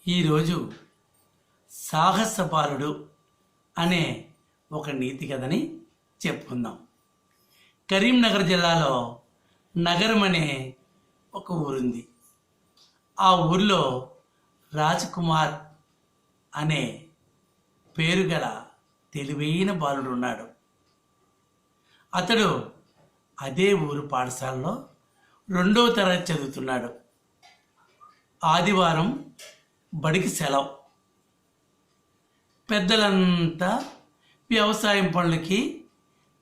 ఈరోజు సాహస బాలుడు అనే ఒక నీతి కథని చెప్పుకుందాం. కరీంనగర్ జిల్లాలో నగరం అనే ఒక ఊరుంది. ఆ ఊరిలో రాజ్ కుమార్ అనే పేరు గల తెలివైన బాలుడు ఉన్నాడు. అతడు అదే ఊరు పాఠశాలలో 2వ తరగతి చదువుతున్నాడు. ఆదివారం బడికి సెలవు. పెద్దలంతా వ్యవసాయం పనులకి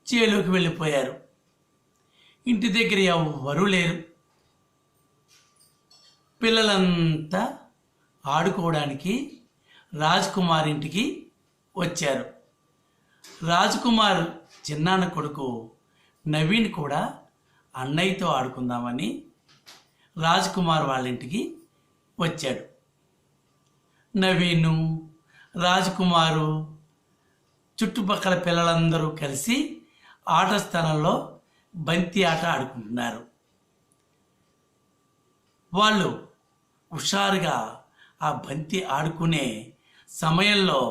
చేలోకి వెళ్ళిపోయారు. ఇంటి దగ్గర ఎవ్వరూ లేరు. పిల్లలంతా ఆడుకోవడానికి రాజ్ కుమార్ ఇంటికి వచ్చారు. రాజ్ కుమార్ చిన్నాన్న కొడుకు నవీన్ కూడా అన్నయ్యతో ఆడుకుందామని రాజ్ కుమార్ వాళ్ళ ఇంటికి వచ్చాడు. నవీను, రాజ్ కుమారు, చుట్టుపక్కల పిల్లలందరూ కలిసి ఆట స్థలంలో బంతి ఆట ఆడుకుంటున్నారు. వాళ్ళు హుషారుగా ఆ బంతి ఆడుకునే సమయంలో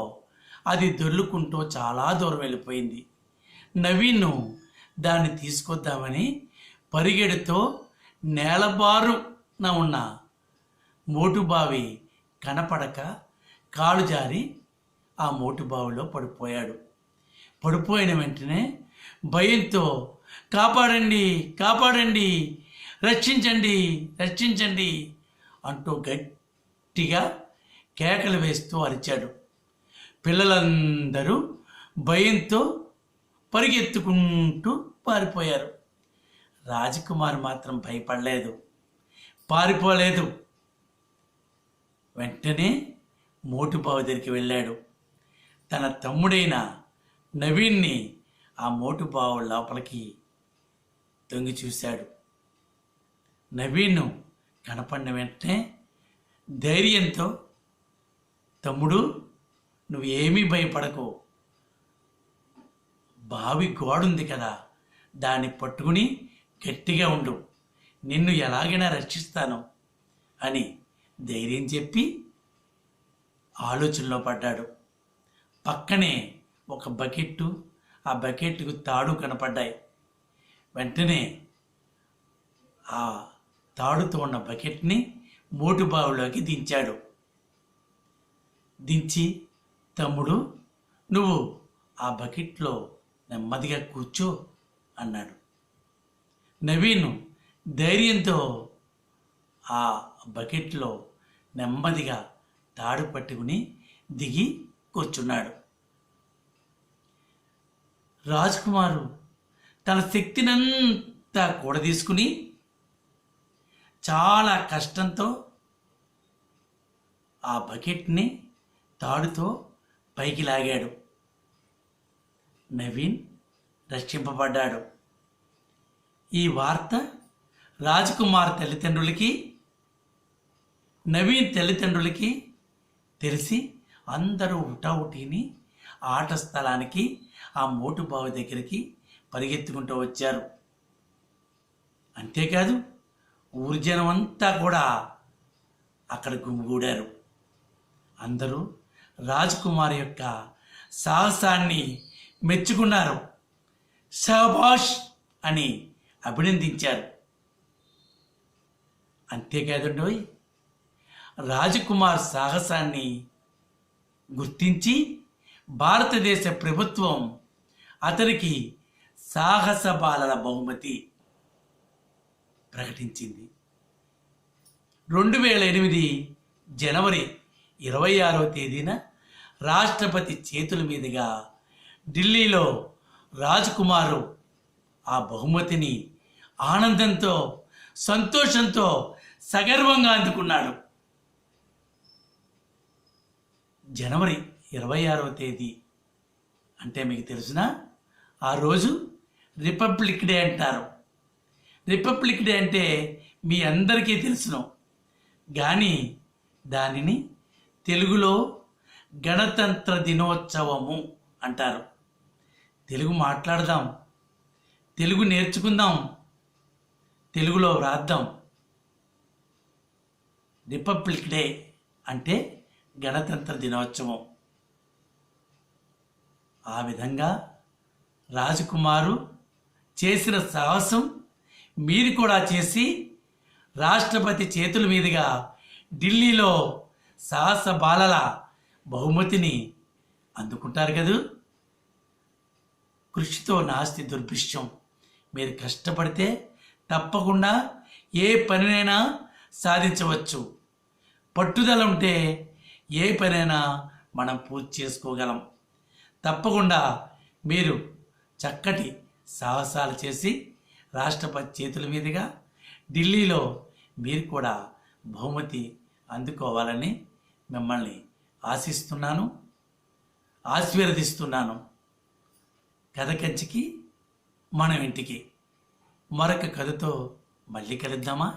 అది దొర్లుకుంటూ చాలా దూరం వెళ్ళిపోయింది. నవీను దాన్ని తీసుకొద్దామని పరిగెడుతూ నేలబారున ఉన్న మోటుబావి కనపడక కాలు జారి ఆ మోటుబావిలో పడిపోయాడు. పడిపోయిన వెంటనే భయంతో కాపాడండి, కాపాడండి, రక్షించండి, రక్షించండి అంటూ గట్టిగా కేకలు వేస్తూ అరిచాడు. పిల్లలందరూ భయంతో పరిగెత్తుకుంటూ పారిపోయారు. రాజకుమార్ మాత్రం భయపడలేదు, పారిపోలేదు. వెంటనే మోటుబావి దగ్గరికి వెళ్ళాడు. తన తమ్ముడైన నవీన్ని ఆ మోటుబావి లోపలికి తొంగి చూశాడు. నవీన్ కనపడిన వెంటనే ధైర్యంతో, తమ్ముడు నువ్వు ఏమీ భయపడకు, బావి గోడుంది కదా, దాన్ని పట్టుకుని గట్టిగా ఉండు, నిన్ను ఎలాగైనా రక్షిస్తాను అని ధైర్యం చెప్పి ఆలోచనలో పడ్డాడు. పక్కనే ఒక బకెట్టు, ఆ బకెట్కు తాడు కనపడ్డాయి. వెంటనే ఆ తాడుతో ఉన్న బకెట్ని మోటుబావిలోకి దించాడు. దించి, తమ్ముడు నువ్వు ఆ బకెట్లో నెమ్మదిగా కూర్చో అన్నాడు. నవీన్ ధైర్యంతో ఆ బకెట్లో నెమ్మదిగా తాడు పట్టుకుని దిగి కూర్చున్నాడు. రాజ్కుమారు తన శక్తినంతా కూడదీసుకుని చాలా కష్టంతో ఆ బకెట్ని తాడుతో పైకి లాగాడు. నవీన్ రక్షింపబడ్డాడు. ఈ వార్త రాజ్కుమార్ తల్లిదండ్రులకి, నవీన్ తల్లిదండ్రులకి తెలిసి అందరూ హుటాహుటిని ఆట స్థలానికి, ఆ మోటుబావి దగ్గరికి పరిగెత్తుకుంటూ వచ్చారు. అంతేకాదు ఊరి జనం అంతా కూడా అక్కడ గుమిగూడారు. అందరూ రాజ్కుమార్ యొక్క సాహసాన్ని మెచ్చుకున్నారు. శాబాష్ అని అభినందించారు. అంతేకాదండోయ్, రాజకుమార్ సాహసాన్ని గుర్తించి భారతదేశ ప్రభుత్వం అతనికి సాహస బాలల బహుమతి ప్రకటించింది. 2008 జనవరి 26వ తేదీన రాష్ట్రపతి చేతుల మీదుగా ఢిల్లీలో రాజ్కుమారు ఆ బహుమతిని ఆనందంతో, సంతోషంతో, సగర్వంగా అందుకున్నాడు. జనవరి 26వ తేదీ అంటే మీకు తెలుసునా? ఆ రోజు రిపబ్లిక్ డే అంటారు. రిపబ్లిక్ డే అంటే మీ అందరికీ తెలుసును, కానీ దానిని తెలుగులో గణతంత్ర దినోత్సవము అంటారు. తెలుగు మాట్లాడదాం, తెలుగు నేర్చుకుందాం, తెలుగులో వ్రాద్దాం. రిపబ్లిక్ డే అంటే గణతంత్ర దినోత్సవం. ఆ విధంగా రాజకుమారు చేసిన సాహసం మీరు కూడా చేసి రాష్ట్రపతి చేతుల మీదుగా ఢిల్లీలో సాహస బాలల బహుమతిని అందుకుంటారు కదూ. కృషితో నాస్తి దుర్భిక్షం. మీరు కష్టపడితే తప్పకుండా ఏ పనినైనా సాధించవచ్చు. పట్టుదల ఉంటే ఏ పనైనా మనం పూర్తి చేసుకోగలం. తప్పకుండా మీరు చక్కటి సాహసాలు చేసి రాష్ట్రపతి చేతుల మీదుగా ఢిల్లీలో మీరు కూడా బహుమతి అందుకోవాలని మిమ్మల్ని ఆశిస్తున్నాను, ఆశీర్వదిస్తున్నాను. కథ కంచికి మనం ఇంటికి. మరొక కథతో మళ్ళీ కలుద్దామా?